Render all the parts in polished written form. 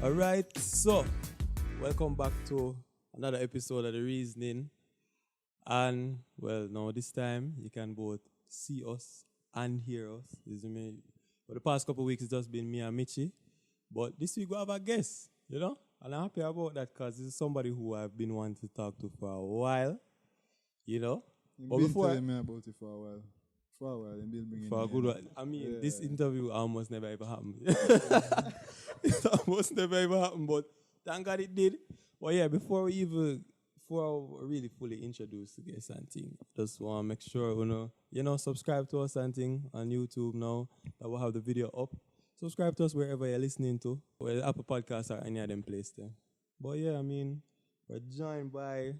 Alright, so welcome back to another episode of The Reasoning. And well, now this time you can both see us and hear us. This is me. For the past couple of weeks, it's just been me and Michi. But this week we have a guest, you know? And I'm happy about that because this is somebody who I've been wanting to talk to for a while, you know? You've but been before telling me about it for a while. For a while, and Bill bringing for a me good in. while. I mean, this interview almost never ever happened. It almost never ever happened, but thank God it did. But yeah, before I really fully introduce the guest and thing, just want to make sure subscribe to us and thing on YouTube now that we'll have the video up. Subscribe to us wherever you're listening to, whether Apple Podcasts or any of them places there. But yeah, I mean, we're joined by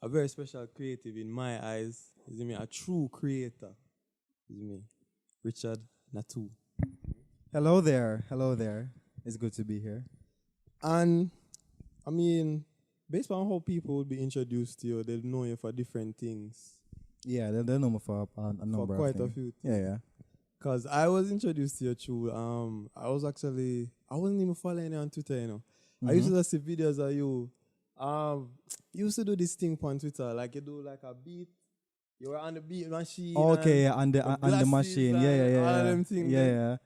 a very special creative in my eyes. Is me a true creator? Is me, Richard Nattoo. Hello there. It's good to be here. And I mean, based on how people would be introduced to you, they'll know you for different things. Yeah, they know me for a number for quite of a few things. Yeah. Because I was introduced to you through, I wasn't even following you on Twitter, you know. Mm-hmm. I used to just see videos of you. You used to do this thing on Twitter, like you do like a beat. You were on the beat machine. Okay, on the machine. Yeah. All of them things. Yeah.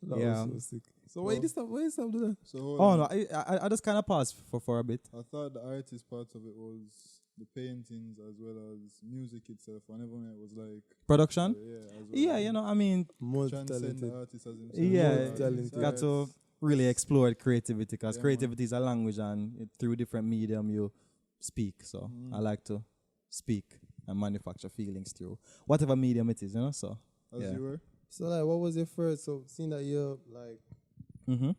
That Yeah. was so sick. So why you stop doing that? So hold Oh on. no, I just kind of paused for a bit. I thought the artist part of it was the paintings as well as music itself. I never knew it was like Production. as well. Yeah, I mean, Transcend the Multi-talented. artist as himself. yeah, talented. got to really explore creativity because Yeah, creativity is a language and through different medium you speak. So I like to speak and manufacture feelings through whatever medium it is, So As yeah. you were. So like, what was your first? So seeing that you're like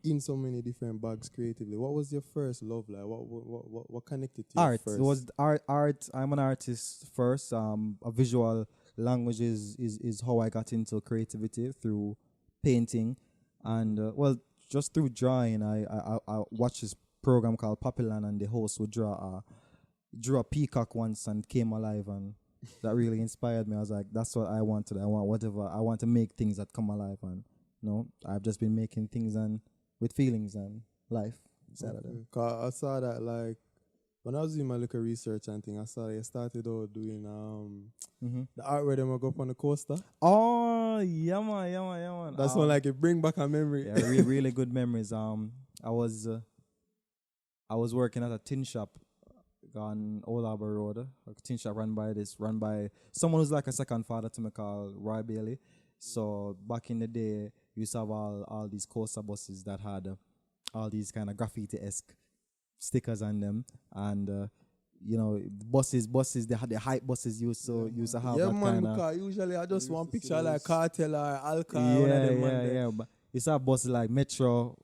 in so many different bags creatively, what was your first love like? What connected to you Art. first? It was art. I'm an artist first. A visual language is how I got into creativity through painting, and just through drawing. I watched this program called Papillon, and the host would drew a peacock once and came alive, and that really inspired me. I was like, that's what I wanted. I want to make things that come alive, and I've just been making things and with feelings and life inside of them. 'Cause I saw that like when I was doing my little research and thing, I saw you started out doing the art where they will go up on the coaster. Oh yeah man. That's one like it bring back a memory. Yeah, really good memories. I was working at a tin shop on Old Harbour Road. A tin shop run by someone who's like a second father to me called Roy Bailey. So back in the day, we used to have all these coaster buses that had all these kind of graffiti-esque stickers on them, and buses they had the hype buses used to have Yeah, that man, kind of. because usually I just want picture like Cartel or Alka. Yeah. But it's a buses like Metro,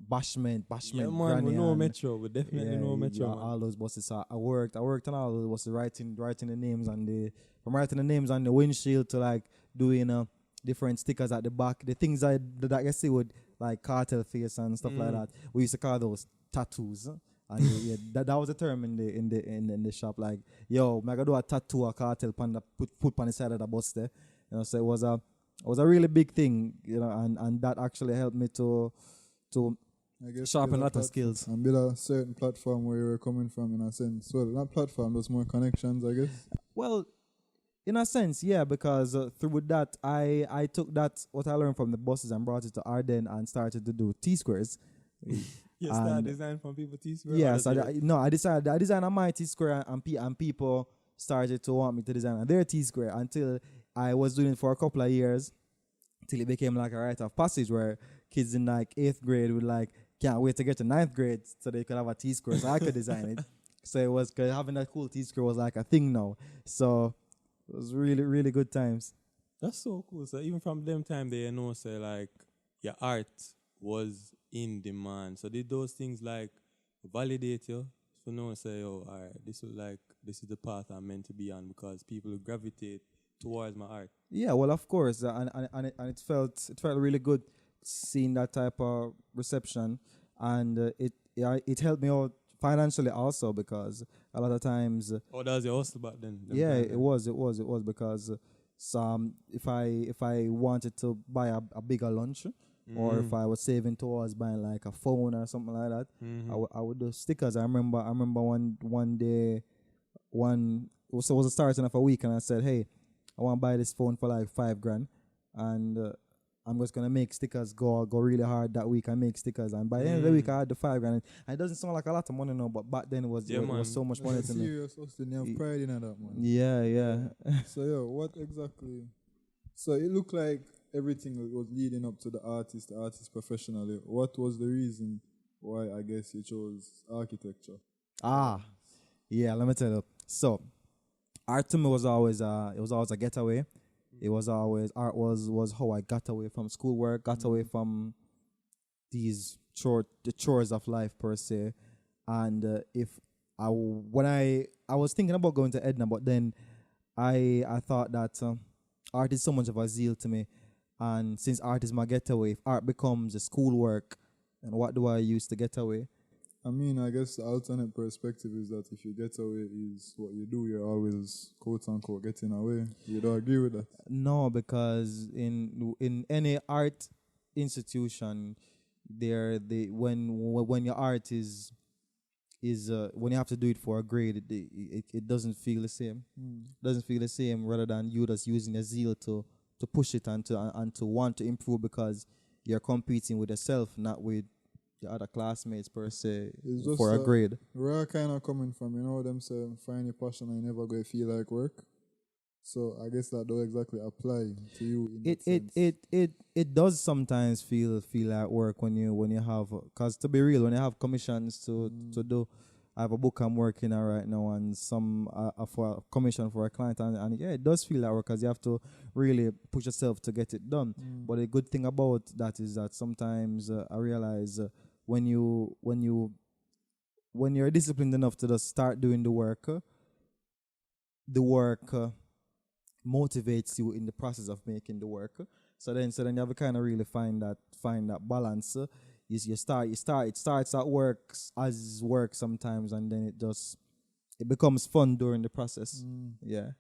Bashment, Yeah, man, Granny, we know and- Metro. We definitely know Metro. Yeah, Man. all those buses. So I worked on all those buses, writing the names from writing the names on the windshield to like doing different stickers at the back. The things that I see with like cartel face and stuff like that. We used to call those tattoos. And yeah, that was the term in the shop. Like, yo, I gotta do a tattoo or cartel panda put on the side of the bus there. So it was a really big thing, and that actually helped me to I guess sharpen a build lot of skills. and build a certain platform where you were coming from in a sense. Well, not platform, there's more connections, I guess. Well, in a sense, yeah, because through that, I took that, what I learned from the buses and brought it to Arden and started to do T-squares. You start design from people T-square? Yes, I designed a my T-square and people started to want me to design their T-square until I was doing it for a couple of years till it became like a rite of passage where kids in like 8th grade would like, can't wait to get to 9th grade so they could have a T-square so I could design it. So it was, cause having that cool T-square was like a thing now. So it was really, really good times. That's so cool. So even from them time, they say like your art was in demand. So did those things like validate you? So say, oh, all right, this is the path I'm meant to be on because people will gravitate towards my art. Yeah, well, of course, and it felt really good seeing that type of reception, and it helped me out financially also because a lot of times. Oh, that was your hustle back then. Yeah, it was because if I wanted to buy a bigger lunch, or if I was saving towards buying like a phone or something like that, I would do stickers. I remember one day, so it was the starting of a week, and I said, hey, I want to buy this phone for like $5,000, and I'm just gonna make stickers, go really hard that week and make stickers, and by the end of the week I had the $5,000. And it doesn't sound like a lot of money now, but back then it was so much money to me. Serious, Austin, you have pride in that, man. Yeah. So yeah, what exactly? So it looked like everything was leading up to the artist professionally. What was the reason why I guess you chose architecture? Yeah, let me tell you. So art to me was always a getaway. It was always art was how I got away from schoolwork, got away from the chores of life per se. And when I was thinking about going to Edna, but then I thought that art is so much of a zeal to me, and since art is my getaway, if art becomes a schoolwork, and what do I use to get away? I mean, I guess the alternate perspective is that if you get away is what you do, you're always quote unquote getting away. You don't agree with that? No, because in any art institution, when your art is when you have to do it for a grade, it doesn't feel the same. Doesn't feel the same rather than you just using a zeal to push it and to want to improve, because you're competing with yourself, not with the other classmates per se for a grade. Where I kind of coming from, you know them say find your passion and you never going to feel like work. So I guess that don't exactly apply to you. It does sometimes feel like work when you have, because to be real, when you have commissions to do. I have a book I'm working on right now, and some for a commission for a client, and yeah, it does feel like work because you have to really push yourself to get it done. But the good thing about that is that sometimes I realize when you're disciplined enough to just start doing the work motivates you in the process of making the work. So then you have to kind of really find that balance. It starts at work as work sometimes, and then it becomes fun during the process. Yeah.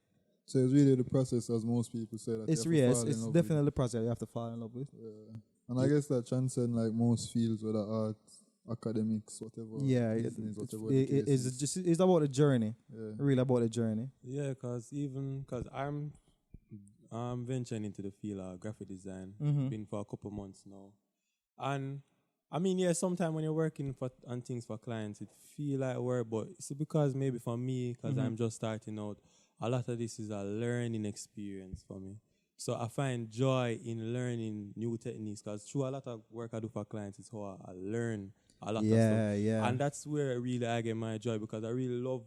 So it's really the process, as most people say. That it's definitely the process you have to fall in love with. Yeah. And I guess that transcends like most fields, whether art, academics, whatever. Yeah, it's about the journey. Yeah. Really about the journey. Yeah, because I'm venturing into the field of graphic design. Been for a couple months now, and I mean, yeah, sometimes when you're working on things for clients, it feel like work, but it's because maybe for me, because I'm just starting out, a lot of this is a learning experience for me. So I find joy in learning new techniques, because through a lot of work I do for clients, it's how I learn a lot of stuff. Yeah. And that's where really I get my joy, because I really love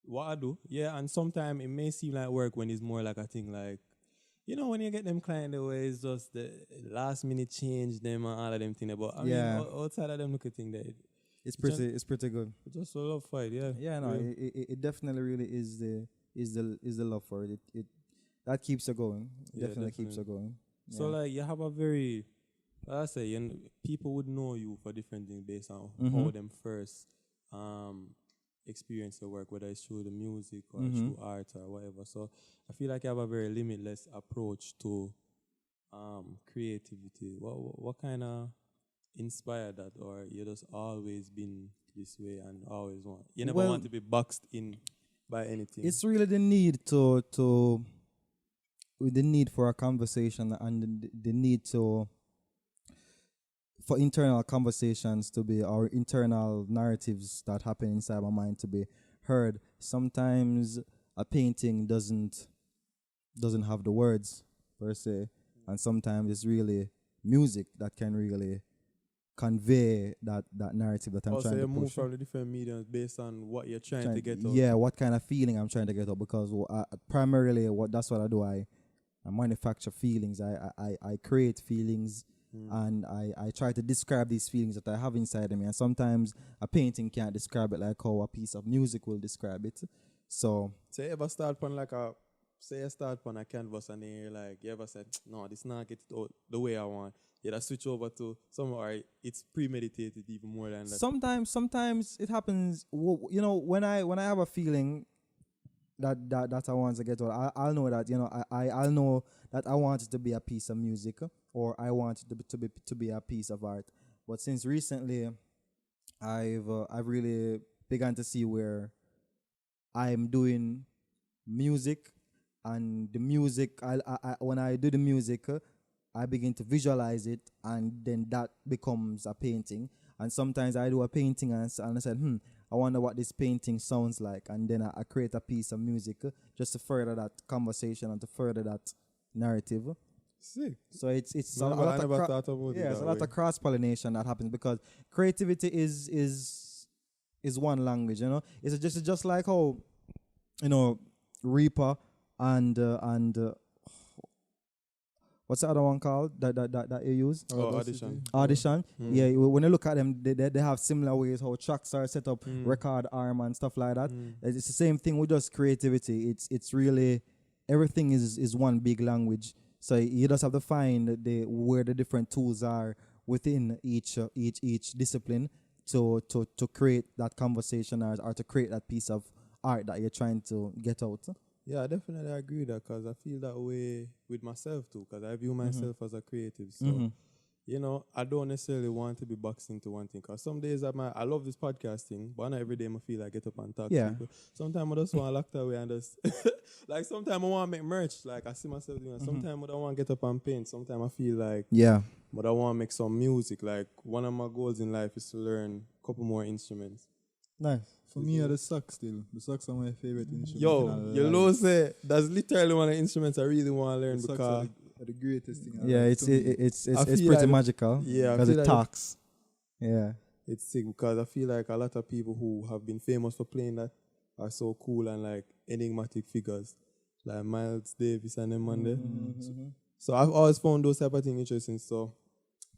what I do. Yeah, and sometimes it may seem like work when it's more like a thing like, you know, when you get them client the way it's just the last minute change them and all of them things. But I mean, outside of them looking thing, it's pretty good. It's just a love for it, yeah. Yeah, no, it definitely really is the love for it. It that keeps you going. Definitely keeps you going. Yeah. So like you have a very, like I say, people would know you for different things based on how them first experience the work, whether it's through the music or through art or whatever. So I feel like you have a very limitless approach to creativity. What kind of inspired that, or you just always been this way and always you never want to be boxed in by anything? It's really the need the need for a conversation, and the need for internal conversations to be, or internal narratives that happen inside my mind to be heard. Sometimes a painting doesn't have the words per se, and sometimes it's really music that can really convey that narrative that I'm trying to push. So you move from the different mediums based on what you're trying to get out. Yeah, what kind of feeling I'm trying to get out, because primarily that's what I do. I manufacture feelings. I create feelings. And I try to describe these feelings that I have inside of me. And sometimes a painting can't describe it like how a piece of music will describe it. So you ever start on you start on a canvas and then you're like, you ever said, no, this not get it out the way I want. You just switch over to somewhere it's premeditated even more than that. Sometimes it happens. You know, when I have a feeling, that I want to get out. I'll know that, you know, I'll know that I want it to be a piece of music, or I want it to be a piece of art. But since recently, I've really begun to see where I'm doing music, and the music, I when I do the music, I begin to visualize it, and then that becomes a painting. And sometimes I do a painting, and I said, I wonder what this painting sounds like, and then I create a piece of music just to further that conversation and to further that narrative. Sick. So it's No, a but lot I of never thought about it yeah, it's a that lot way. of cross pollination that happens because creativity is one language. You know, it's just like how, you know, Reaper and what's the other one called that you use? Audition. Audition. Mm. Yeah, when you look at them, they have similar ways how tracks are set up, record arm and stuff like that. It's the same thing with just creativity. It's really everything is one big language. So you just have to find where the different tools are within each discipline to create that conversation or to create that piece of art that you're trying to get out. Yeah, I definitely agree with that because I feel that way with myself too because I view myself as a creative. So, you know, I don't necessarily want to be boxed into one thing because some days I love this podcast thing, but not every day I feel like get up and talk to people. Sometimes I just want to lock away and just, like sometimes I want to make merch. Like I see myself doing that. Sometimes I don't want to get up and paint. Sometimes I feel like, but I want to make some music. Like one of my goals in life is to learn a couple more instruments. Nice. For me, are the sax still. The sax are my favorite instrument. Yo, you know say that's literally one of the instruments I really want to learn the sax because are the greatest thing. Yeah, like it's to me. it's I feel pretty like magical. yeah, I because feel it like talks. Yeah. it's sick because I feel like a lot of people who have been famous for playing that are so cool and like enigmatic figures like Miles Davis and them on there. So I've always found those type of things interesting. So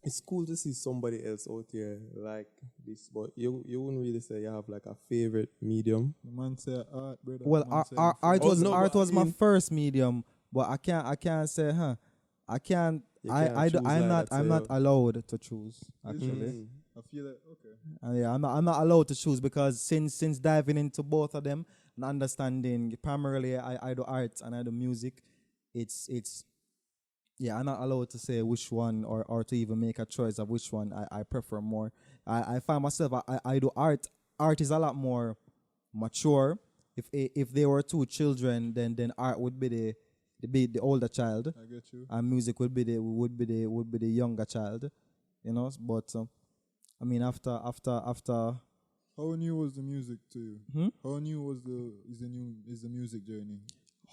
it's cool to see somebody else out here like this, but you wouldn't really say you have like a favorite medium. The man say art, brother. Well, The man say art was my mean- first medium, but I can't say, I can't. You can't choose I'm like that, not so- allowed to choose actually. Mm. I feel like okay. Yeah, I'm not allowed to choose because since diving into both of them and understanding primarily I do art and I do music, it's yeah, I'm not allowed to say which one or to even make a choice of which one I prefer more. I find myself I do art. Art is a lot more mature. If there were two children, then art would be the older child, I get you. and music would be the younger child. You know, but I mean after How new was the music to you? How new is the music journey?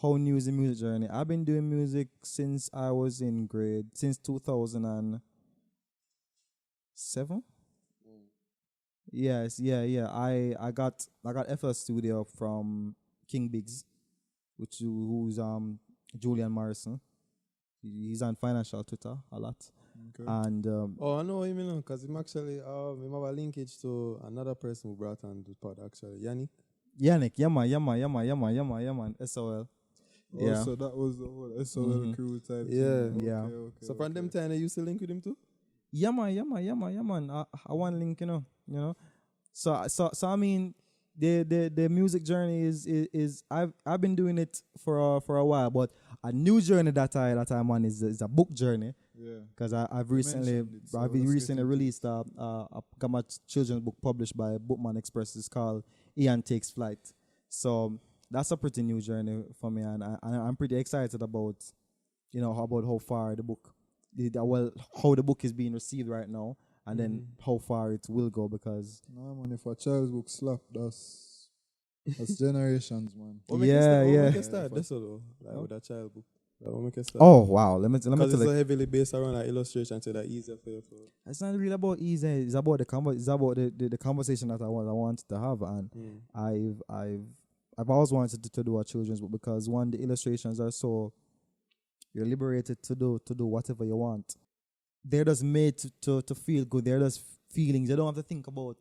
how new is the music journey? I've been doing music since I was in since 2007. Yes, yeah. I got FL Studio from King Biggs, who's Julian Morrison. He's on Financial Twitter a lot. Okay. And Oh, I know what you mean because I'm actually we have a linkage to another person who brought on the pod actually, Yannick. Yannick, yeah man, SOL. Oh, Yeah. so that was the whole SOL crew type Yeah. thing. Yeah. Okay, So from them time, I used to link with him too. Yeah man. I want link, you know. So I mean, the music journey is I've been doing it for a while, but a new journey that I'm on is a book journey. Yeah. Because I've recently mentioned it, so I've let's get recently into it. released a Gamma children's book published by Bookman Express. It's called Ian Takes Flight. So that's a pretty new journey for me, and I'm pretty excited about how far the book, how the book is being received right now, and then how far it will go because No man, if a child's book slap, that's generations, man. What make you start this though, like with a child book. Like, what make you start? oh wow, let me tell Because it's you, so heavily based around like illustration, so that easier for you. it's not really about easy. It's about the conversation that I wanted to have, and I've always wanted to do a children's book because one, the illustrations are so you're liberated to do whatever you want. They're just made to feel good. They're just feelings. You don't have to think about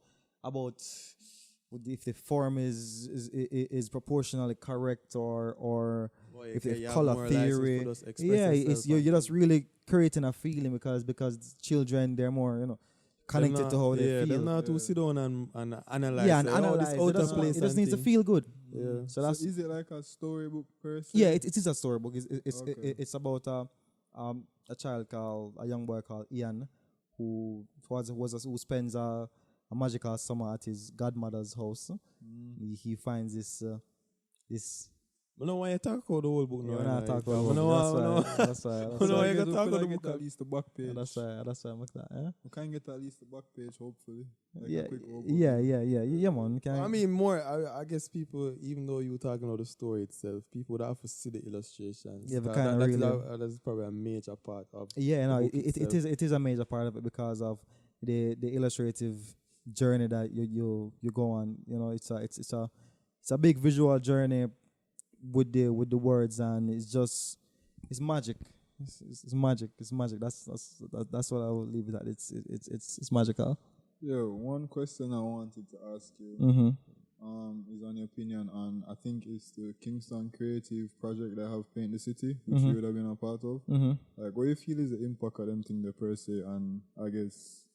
if the form is proportionally correct or if the color theory. Yeah, it's you're just really creating a feeling because children, they're more connected to how they Yeah, feel. they're not to sit down and analyze. Yeah, and say, analyze. this out It, of place it just and needs to thing. feel good. Yeah. So So that's is it like a storybook per se? yeah. It is a storybook. Okay. It's about a child called a young boy called Ian, who who spends a magical summer at his godmother's house. He finds this. I don't want you to talk about the whole book now. We're not like, talking I about don't want- that's why. I That's don't why. want I you guess to we talk could about the get book. at least the back page. That's why. That's why I'm like that. Yeah. We can get at least the back page, hopefully. Like Yeah, a quick overview. yeah, man. We can- I mean, more. I guess people, even though you were talking about the story itself, people would have to see the illustrations. Yeah, but That- kinda really- that's probably a major part of. yeah, no, the book it itself. is a major part of it because of the illustrative journey that you go on. You know, it's a big visual journey with the words, and it's magic. It's magic. It's magic. That's what I will leave it at. It's magical. Yeah, one question I wanted to ask you Mm-hmm. is on your opinion on, I think it's the Kingston Creative project that have Paint the City, which you would have been a part of. Mm-hmm. Like, what you feel is the impact of them thing there per se, and I guess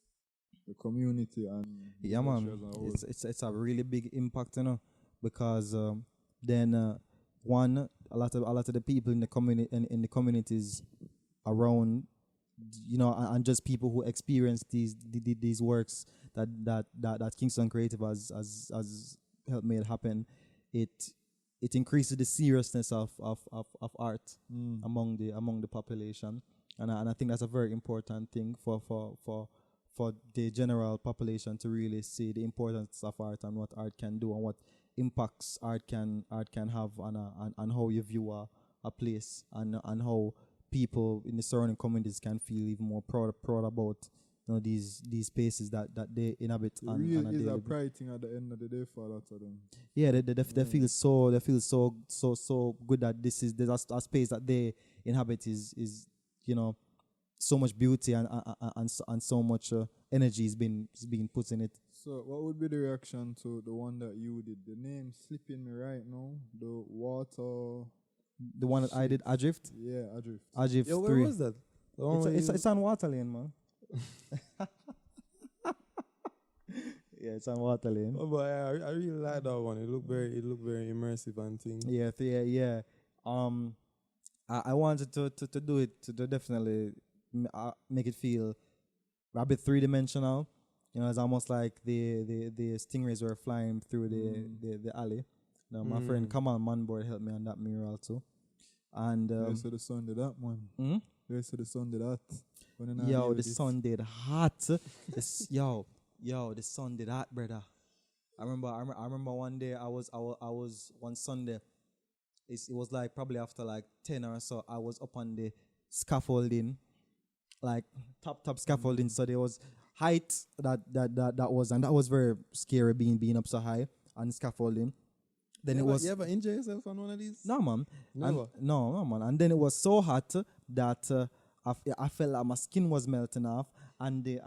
the community and Yeah, industry man. as a whole? It's a really big impact, because then one a lot of the people in the communities around, and just people who experience these works that Kingston Creative has helped made happen. It increases the seriousness of art among the population, and I think that's a very important thing for the general population to really see the importance of art and what art can do and what impacts art can have on how you view a place, and how people in the surrounding communities can feel even more proud about these spaces that they inhabit. It on really a is daily a basis. pride thing at the end of the day for a lot of them. Yeah, they feel so good that this is a space that they inhabit is so much beauty and so much energy is being put in it. So, what would be the reaction to the one that you did? The name slipping me right now. The water. The one that I did, Adrift. Yeah, Adrift. Adrift Yo, where 3. was that? The one where It's on Water Lane, man. Yeah, it's on Water Lane. Oh, but I really like that one. It looked very immersive and things. Yeah. I wanted to do it to definitely make it feel a bit 3-dimensional. It's almost like the stingrays were flying through the alley. My friend Kamal Manboard helped me on that mural too. And So the sun did that one. hmm? So the sun did that. Yo, the sun did hot. Yo, the sun did hot, brother. I remember one day I was one Sunday. It was like probably after like 10 or so. I was up on the scaffolding, like top scaffolding. So there was height that was, and that was very scary being up so high on scaffolding. Then it was. You ever injure yourself on one of these? No, man. Never. No, man. And then it was so hot that I felt like my skin was melting off, and the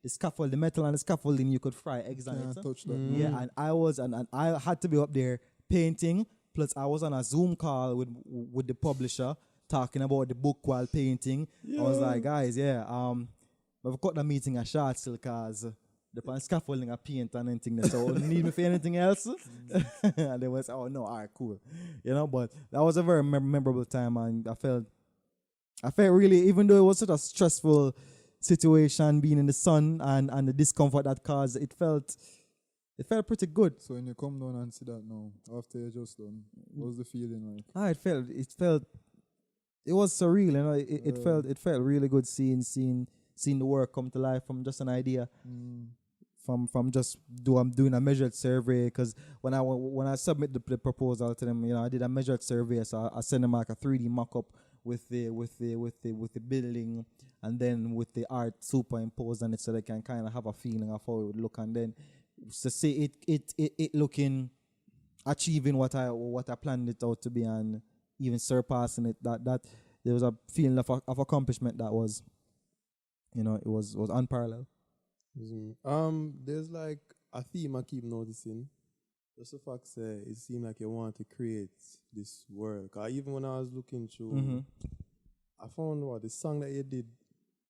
scaffold, the metal and the scaffolding, you could fry eggs on Can't it. touch that. Yeah, and I had to be up there painting. Plus, I was on a Zoom call with the publisher talking about the book while painting. I was like, guys, we've cut the meeting a short still because the scaffolding a paint and anything. So need me for anything else? And they was, oh no, all right, cool. But that was a very memorable time, and I felt really, even though it was such a stressful situation being in the sun and the discomfort that caused, it felt pretty good. So when you come down and see that now, after you're just done, what's the feeling like? It was surreal, it felt really good seeing the work come to life from just an idea. From just doing a measured survey, because when I submit the proposal to them, I did a measured survey, so I sent them like a 3D mock-up with the building, and then with the art superimposed on it, so they can kind of have a feeling of how it would look, and then to see it looking, achieving what I planned it out to be, and even surpassing it. That there was a feeling of accomplishment that was, it was unparalleled. There's like a theme I keep noticing. Just the fact that it seemed like you want to create this world. 'Cause even when I was looking through, I found the song that you did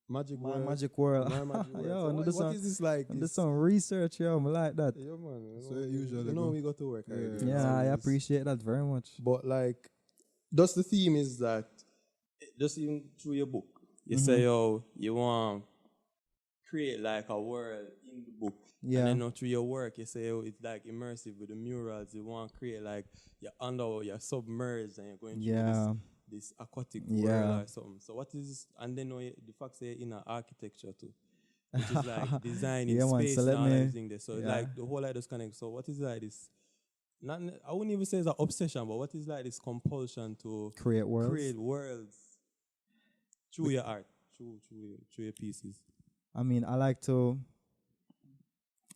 Magic My World. Magic World. My Magic World. Yo, So and what is this like? do some research, yo. I like that. Yeah, man. So usually you know go- we got to work. Yeah. already. Yeah, I Always. appreciate that very much. But like, just the theme is that, just even through your book, you say, yo, you want to create like a world in the book. Yeah. And then now through your work, you say, oh, it's like immersive with the murals. You want to create like you're submerged and you're going through Yeah. this aquatic Yeah. world or something. So what is, and then now the fact say in architecture too, which is like designing Yeah, man. space So and let all me- everything there. So yeah. like the whole like just connect. So what is like this? Not, I wouldn't even say it's an obsession, but what is like this compulsion to Create worlds. create worlds through your art, through your pieces? I mean, I like to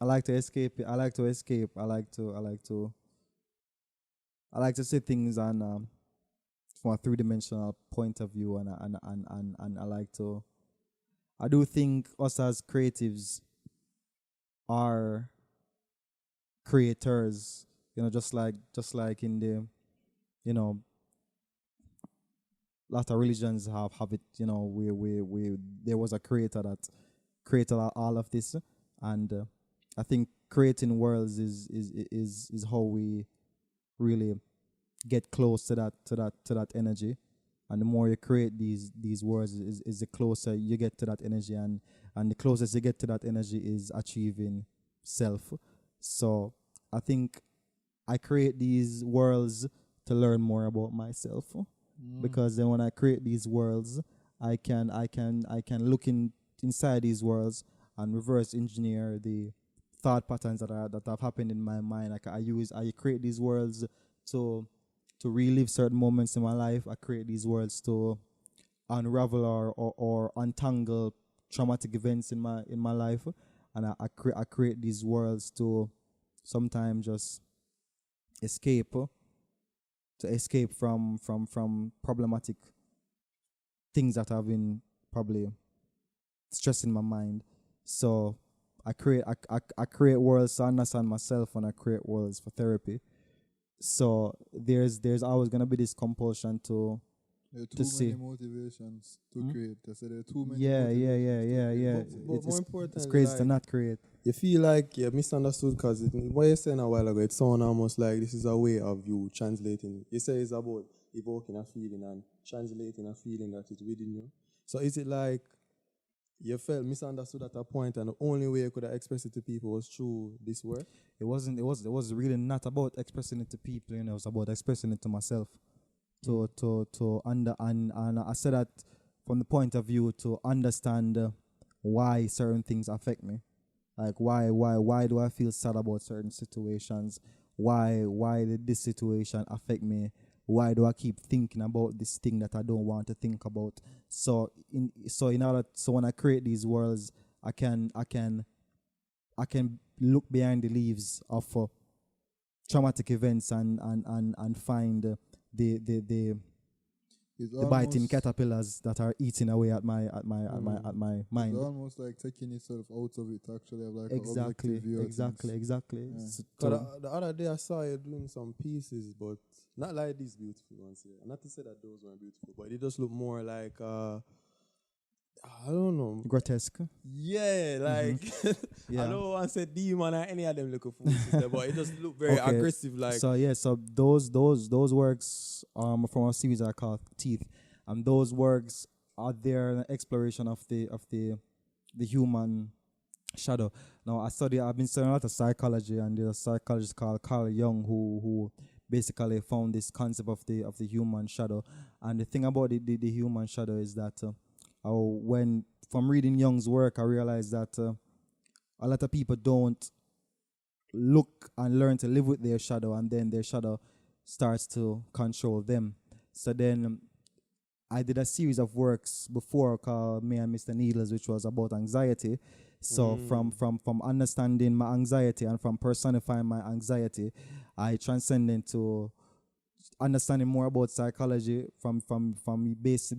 escape. I like to escape. I like to see things on from a three-dimensional point of view, and I like to. I do think us as creatives are creators. You know, just like in the, you know, lot of religions have it. You know, we there was a creator that created all of this, and I think creating worlds is how we really get close to that energy. And the more you create these worlds is the closer you get to that energy, and the closest you get to that energy is achieving self. So I think I create these worlds to learn more about myself, because then when I create these worlds, I can look inside these worlds and reverse engineer the thought patterns that have happened in my mind. I create these worlds to relive certain moments in my life. I create these worlds to unravel or untangle traumatic events in my life, and I create these worlds to sometimes just escape from problematic things that have been probably stressing my mind. So I create worlds to understand myself, and I create worlds for therapy. So there's always gonna be this compulsion to There are to too see. many motivations to create. I said there are too many Yeah. motivations. But more important, It's crazy to like, not create. you feel like you're misunderstood because what you're saying a while ago, it sounds almost like this is a way of you translating. You say it's about evoking a feeling and translating a feeling that is within you. So is it like you felt misunderstood at a point and the only way you could have expressed it to people was through this work? It was really not about expressing it to people, you know. It was about expressing it to myself. And I said that from the point of view to understand why certain things affect me. Like why do I feel sad about certain situations? Why did this situation affect me? Why do I keep thinking about this thing that I don't want to think about? So when I create these worlds, I can look behind the leaves of traumatic events and find the It's biting almost- caterpillars that are eating away at my mind. It's almost like taking yourself out of it to actually have like an Exactly. objective view of things. Yeah. So- 'Cause the other day I saw you doing some pieces, but not like these beautiful ones here. Not to say that those weren't beautiful, but it just look more like I don't know. grotesque. Yeah, like Yeah. I don't want to say demon or any of them looking fools, but it just look very Okay, aggressive. Like so those works from a series I call Teeth, and those works are there an exploration of the human shadow. Now I've been studying a lot of psychology, and there's a psychologist called Carl Jung who basically found this concept of the human shadow. And the thing about the human shadow is that when from reading Jung's work, I realized that a lot of people don't look and learn to live with their shadow, and then their shadow starts to control them. So then I did a series of works before called Me and Mr. Needles, which was about anxiety. So from understanding my anxiety and from personifying my anxiety, I transcended to understanding more about psychology from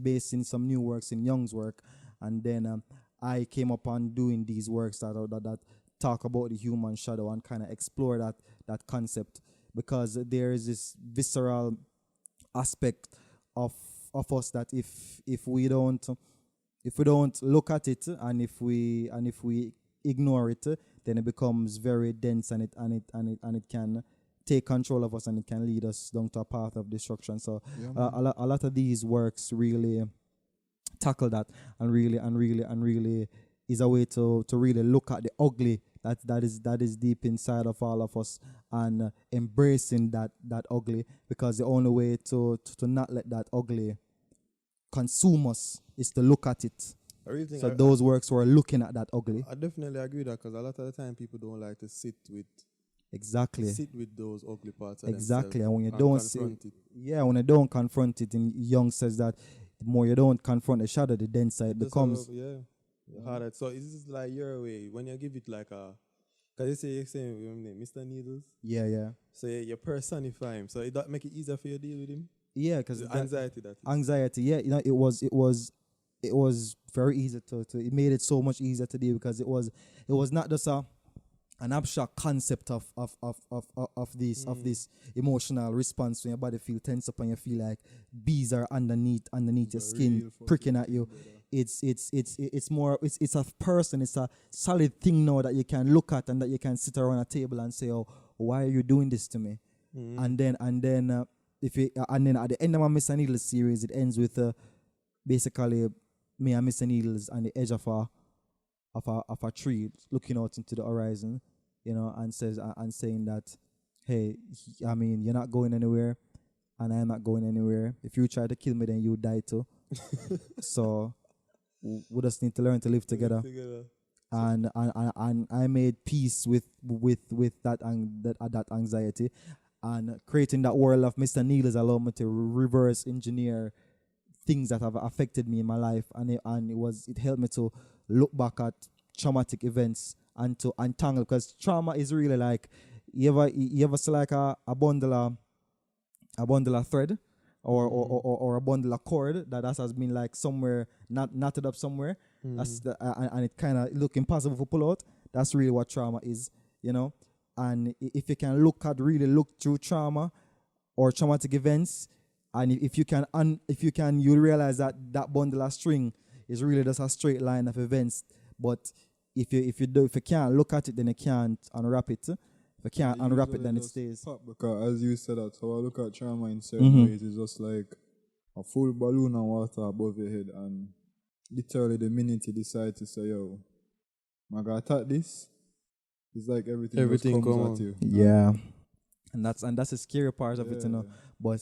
basing some new works in Jung's work, and then I came upon doing these works that talk about the human shadow and kind of explore that concept, because there is this visceral aspect of us that if we don't if we don't look at it, and if we ignore it, then it becomes very dense, and it can take control of us, and it can lead us down to a path of destruction. So a lot of these works really tackle that, and really is a way to really look at the ugly that is deep inside of all of us, and embracing that ugly, because the only way to not let that ugly consume us is to look at it. So those works were looking at that ugly. I definitely agree with that, because a lot of the time people don't like to sit with those ugly parts of exactly. themselves, And when you don't confront it. when you don't confront it, and Young says that the more you don't confront the shadow, the denser it becomes. Harder. So is this like your way when you give it like a, because you're saying Mr. Needles? Yeah. So you personify him. So it that make it easier for you to deal with him? Yeah, because anxiety that is. Anxiety, yeah. It was very easy to it made it so much easier to deal, because it was not just an abstract concept of this emotional response when your body feel tense up and you feel like bees are underneath your skin pricking at you. It's a person, it's a solid thing now that you can look at, and that you can sit around a table and say, oh, why are you doing this to me? And then at the end of my Mr. Needles series, it ends with basically me and Mr. Needles on the edge of a tree, looking out into the horizon, and saying that, hey, you're not going anywhere, and I'm not going anywhere. If you try to kill me, then you die too. So we just need to learn to live together. And I made peace with that anxiety, and creating that world of Mr. Needles allowed me to reverse engineer things that have affected me in my life, and it helped me to look back at traumatic events and to untangle, because trauma is really like, you ever see like a bundle of thread, or a bundle of cord that has been like somewhere knotted up somewhere. That's and it kind of look impossible to pull out. That's really what trauma is, And if you can look through trauma or traumatic events, and if you can, you realize that bundle of string is really just a straight line of events. But if you can't look at it, then you can't unwrap it. If you can't unwrap it, then it stays. Because as you said that, so I look at trauma in certain ways, it's just like a full balloon of water above your head, and literally the minute you decide to say, yo, I gotta attack this, it's like everything comes at you. Yeah. And that's the scary part of it, But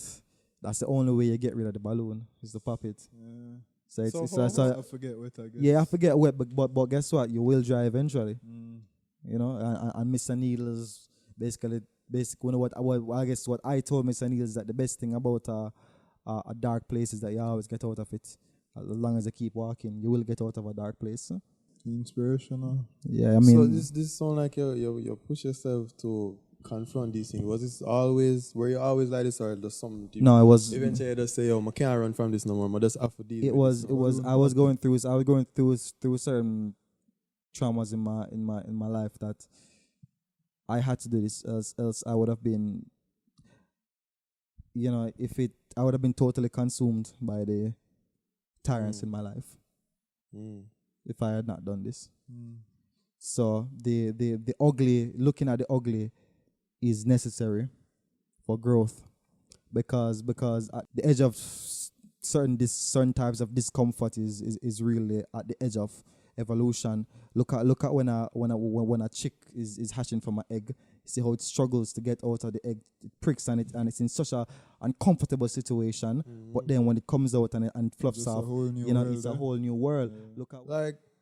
that's the only way you get rid of the balloon, is to pop it. Yeah. So I forget what I guess. Yeah, I forget what, but guess what? You will dry eventually. And Mr. Needles basically what I guess what I told Mr. Needles, that the best thing about a dark place is that you always get out of it. As long as you keep walking, you will get out of a dark place. Inspirational. Yeah, I mean. So this sound like you push yourself to confront these things. Were you always like this, or just something deep? No, it was. Eventually, you just say, "Oh, I can't run from this no more. I just have to deal." It was. I was going through certain traumas in my life that I had to do this, else I would have been. I would have been totally consumed by the tyrants in my life if I had not done this. So the ugly, looking at the ugly, is necessary for growth, because at the edge of certain types of discomfort is really at the edge of evolution. Look at when a chick is hatching from an egg. See how it struggles to get out of the egg. It pricks and it's in such a uncomfortable situation. But then when it comes out and fluffs off, it's a whole new world. Yeah. Look at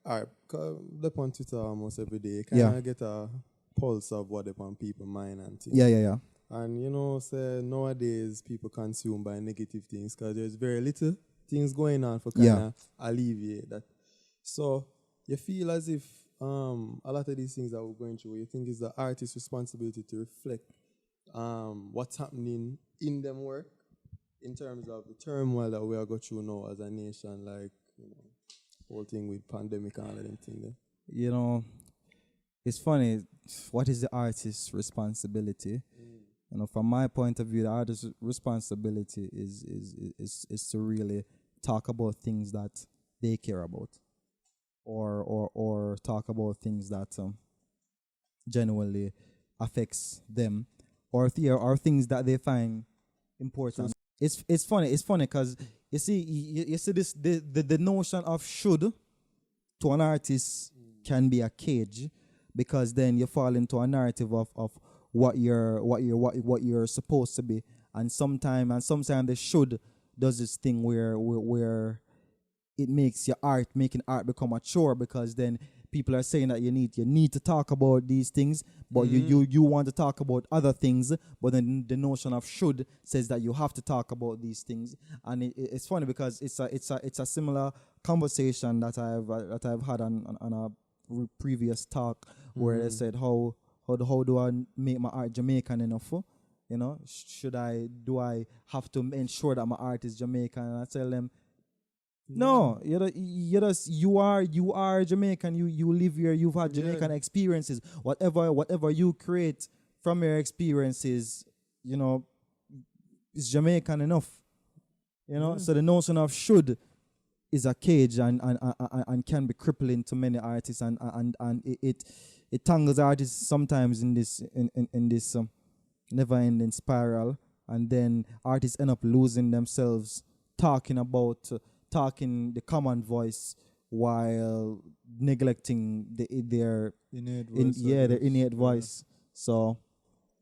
alright, look on Twitter almost every day. Kind of get a pulse of what upon people's mind and things. Yeah. And say nowadays people consumed by negative things, because there's very little things going on for kind of alleviate that. So you feel as if a lot of these things that we're going through, you think it's the artist's responsibility to reflect what's happening in them work, in terms of the turmoil that we are going through now as a nation, like whole thing with pandemic and all of them things there. It's funny. What is the artist's responsibility? From my point of view, the artist's responsibility is to really talk about things that they care about, or talk about things that genuinely affects them, or things that they find important. It's funny because you see this the notion of should to an artist can be a cage, because then you fall into a narrative of what you're supposed to be, and sometimes the should does this thing where it makes making art become a chore, because then people are saying that you need to talk about these things, but you want to talk about other things, but then the notion of should says that you have to talk about these things. And it's funny because it's a similar conversation that I've had on a previous talk, where they said how do I make my art Jamaican enough? You know, do I have to ensure that my art is Jamaican? And I tell them, no, you are Jamaican. You live here. You've had Jamaican experiences. Whatever you create from your experiences, you know, is Jamaican enough. You know, so the notion of should is a cage and can be crippling to many artists, and it tangles artists sometimes in this never-ending spiral, and then artists end up losing themselves talking the common voice while neglecting their innate voice. So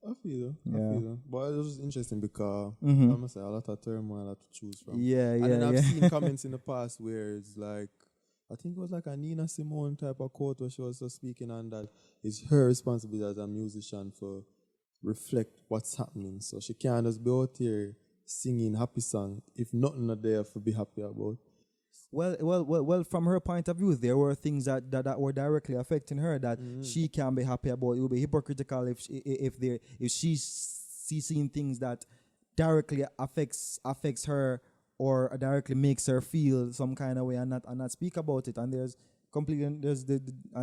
I feel yeah. I feel but it was interesting because I must say a lot of turmoil to choose from. And then I've seen comments in the past where it's like, I think it was like a Nina Simone type of quote where she was just speaking on that it's her responsibility as a musician for reflect what's happening. So she can't just be out here singing happy song if nothing are there for be happy about. Well, from her point of view, there were things that were directly affecting her that she can be happy about. It would be hypocritical if she's seeing things that directly affects her or directly makes her feel some kind of way and not speak about it. And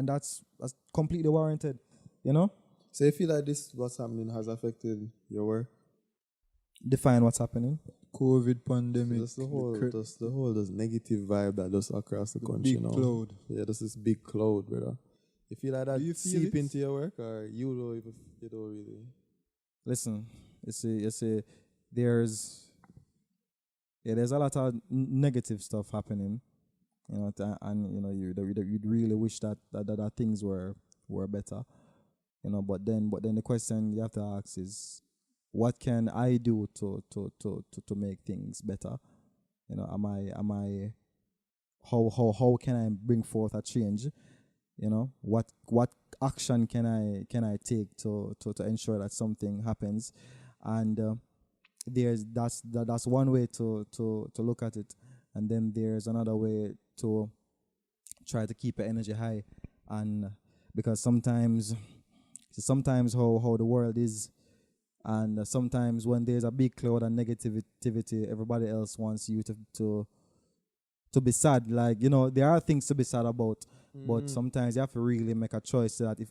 that's completely warranted, you know. So you feel like this what's happening has affected your work? Define what's happening. COVID pandemic. So that's the whole negative vibe that just across the country big now. cloud. Yeah, this is big cloud, brother. You feel like that Do you feel seep it? into your work, or you don't really? Listen, you see, there's a lot of negative stuff happening, you know, and you know you'd really wish that things were better, you know. But then the question you have to ask is, what can I do to make things better? You know, am I how can I bring forth a change? You know, what action can I take to ensure that something happens? And that's one way to look at it, and then there's another way to try to keep your energy high, and because sometimes how the world is. And sometimes when there's a big cloud and negativity, everybody else wants you to be sad. Like, you know, there are things to be sad about, but sometimes you have to really make a choice so that if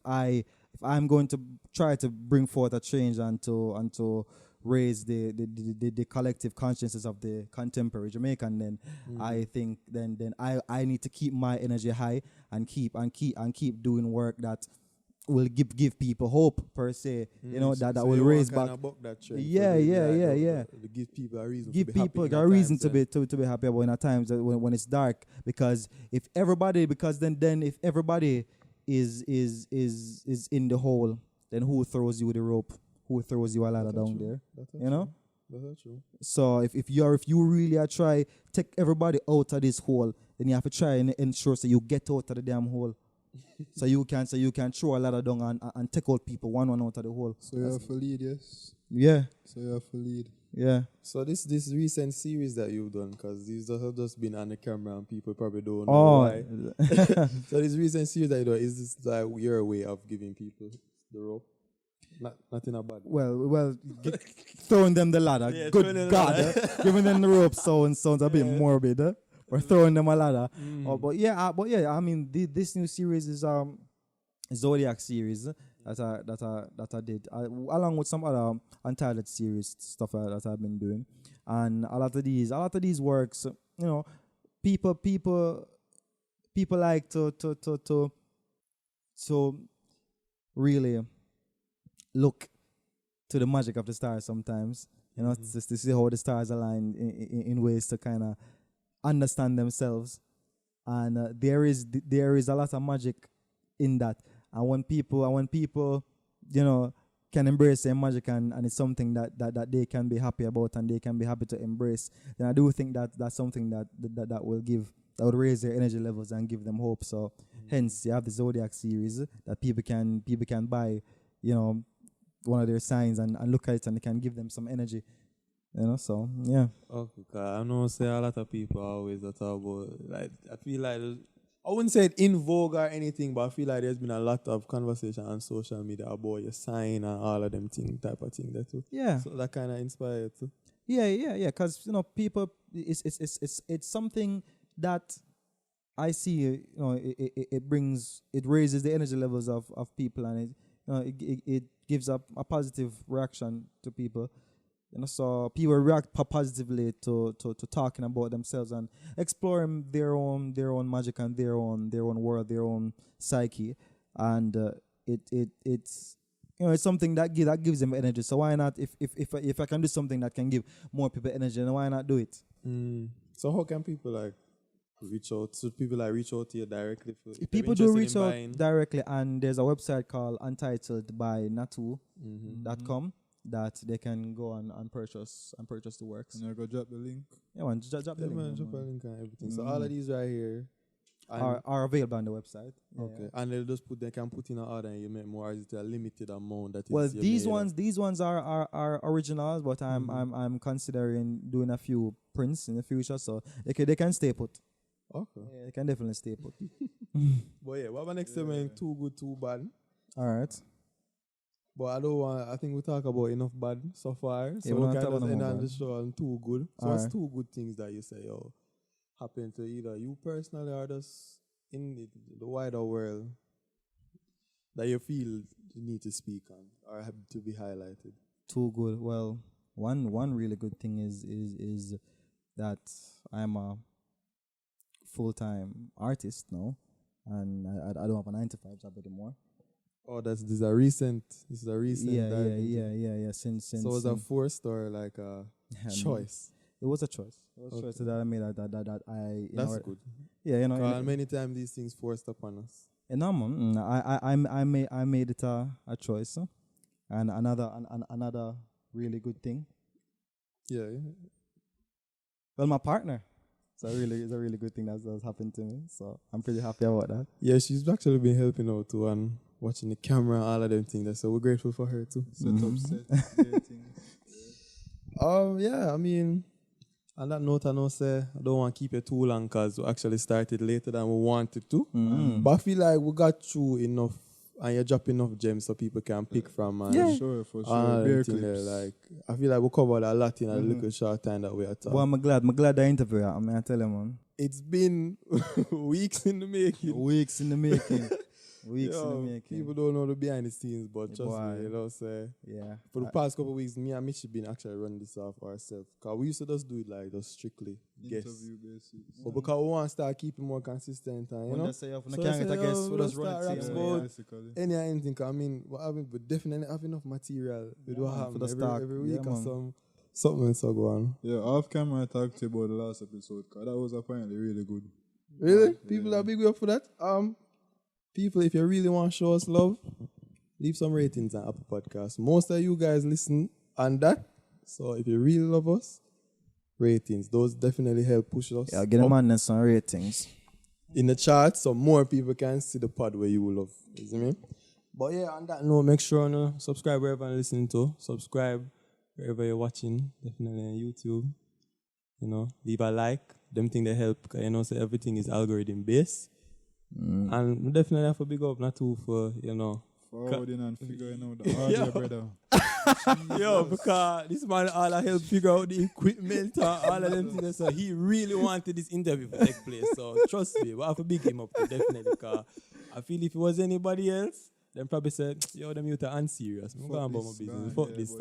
I'm going to try to bring forth a change and to raise the collective consciousness of the contemporary Jamaican, then I think then I need to keep my energy high and keep doing work that will give people hope, per se, you know, that will raise back. To give people a reason. Give people a reason to be happy about in times when it's dark. Because if everybody is in the hole, then who throws you the rope? Who throws you a ladder down there? You know. That's true. So if you really are try take everybody out of this hole, then you have to try and ensure so you get out of the damn hole. so you can throw a ladder down and take out people one out of the hole. So you have to lead, yes? Yeah. So you have to lead. Yeah. So this recent series that you've done, because these have just been on the camera and people probably don't know why. So this recent series that you do, is this like your way of giving people the rope? Not in a bad way. Well, throwing them the ladder. Yeah, Good God. Giving them the rope sounds a bit morbid. We're throwing them a ladder. But yeah, I mean, this new series is Zodiac series that I did along with some other untitled series stuff that I've been doing, and a lot of these works, you know, people people like to really look to the magic of the stars sometimes. You know, just to see how the stars align in ways to kind of understand themselves. And there is a lot of magic in that. And when people, you know, can embrace their magic and it's something that they can be happy about and they can be happy to embrace, then I do think that that's something that would raise their energy levels and give them hope. So hence you have the Zodiac series that people can buy, you know, one of their signs and look at it and it can give them some energy. You know, so yeah. Okay, cause I know say a lot of people always talk about, like, I feel like I wouldn't say it in vogue or anything, but I feel like there's been a lot of conversation on social media about your sign and all of them type of thing there too. Yeah. So that kind of inspired too. Yeah. Because you know, people, it's something that I see. You know, it raises the energy levels of people, and it gives up a positive reaction to people. You know, so people react positively to talking about themselves and exploring their own magic and their own world, their own psyche, and it's you know, it's something that gives them energy. So why not? If I can do something that can give more people energy, then why not do it? So how can people like reach out? Should people like reach out to you directly? If People do reach out directly, and there's a website called Untitled by Nattoo.com. That they can go and purchase the works. And I go drop the link. Yeah, man, drop the link. Man, drop a link and everything. So all of these right here are available on the website. Okay, yeah. And they can put in an order and you make more. Is it a limited amount that? Well, these ones are originals, but I'm considering doing a few prints in the future, so they can stay put. Okay, yeah, they can definitely stay put. But yeah, what about next time? Too good, too bad. All right. But I think we talk about enough bad so far. So we we can't just end on the show on too good. So what's right. two good things that you say, happen to either you personally or just in the wider world that you feel you need to speak on or have to be highlighted? Too good. Well, one really good thing is that I'm a full-time artist now, and I don't have a 9-to-5 job anymore. Oh, this is a recent. Yeah. Since so was it a forced or like a choice? It was a choice. It was a choice that I made that I. That's good. Yeah, you know. And many times these things forced upon us. No, man. I made it a choice, and another really good thing. Yeah. Well, my partner. It's a really good thing that's happened to me. So I'm pretty happy about that. Yeah, she's actually been helping out too and watching the camera and all of them things. So we're grateful for her too. Set things. Yeah, I mean, on that note, I don't want to keep it too long because we actually started later than we wanted to. But I feel like we got through enough and you drop enough gems so people can pick from. And For sure. Bear clips. Like, I feel like we covered a lot in a little short time that we are talking. Well, I'm glad I interviewed her. I mean, I tell you, man. It's been weeks in the making. Weeks in the making. People don't know the behind the scenes, but trust me, you know, say. Yeah. For the past couple of weeks, me and Mitch have been actually running this off ourselves. Because we used to just do it like just strictly Interview basis. But because we want to start keeping more consistent and, you know. So we just run it. Anything, I mean, we definitely have enough material. We do have every week or something so go on. Yeah, off camera I talked to you about the last episode because that was apparently really good. Really? People are big up for that? People, if you really want to show us love, leave some ratings on Apple Podcasts. Most of you guys listen on that. So if you really love us, ratings. Those definitely help push us. Yeah, get them on some ratings. In the charts so more people can see the pod where you will love. You see me? But yeah, on that note, make sure to subscribe wherever you're listening to. Subscribe wherever you're watching. Definitely on YouTube. You know, leave a like. Them things they help. Cause you know, so everything is algorithm based. And we definitely have to big up Nattoo for, you know, forwarding and figuring out the audio, brother. Yo, because this man all I help figure out the equipment and all of them things. So he really wanted this interview to take place. So trust me, we have to big him up definitely. Because I feel if it was anybody else, then probably said, yo, them you to unserious. I'm going about my business. Fuck this.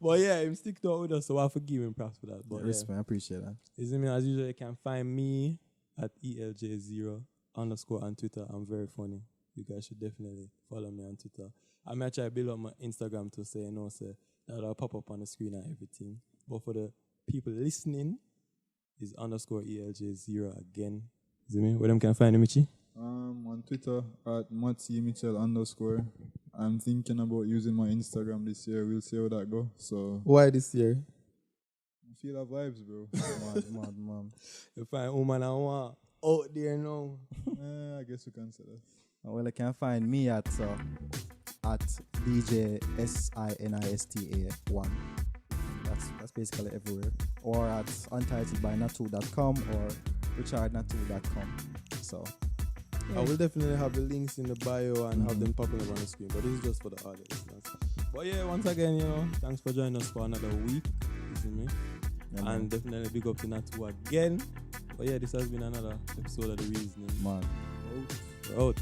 But yeah, him stick to it with us, so I have to give him props for that. But respect, I appreciate that. As usual, you can find me at ELJ0 _ on Twitter. I'm very funny. You guys should definitely follow me on Twitter. I might try to build up my Instagram to say, that'll pop up on the screen and everything. But for the people listening, is _ELJ0 again. See me? Where them can find me, Michi? On Twitter at @MattyMitchell _. I'm thinking about using my Instagram this year. We'll see how that go. So Why this year? I feel the vibes, bro. mad. You find woman and one out there now. I guess you can say that. Well, you can find me at DJ SINISTA1. That's basically everywhere. Or at untitledbynattoo.com or richardnattoo.com. So I will definitely have the links in the bio and have them popping up on the screen. But this is just for the audio listeners. But yeah, once again, thanks for joining us for another week. You see me? yeah, And definitely big up to Nattoo again. But yeah, this has been another episode of The Reasoning. man. We're out.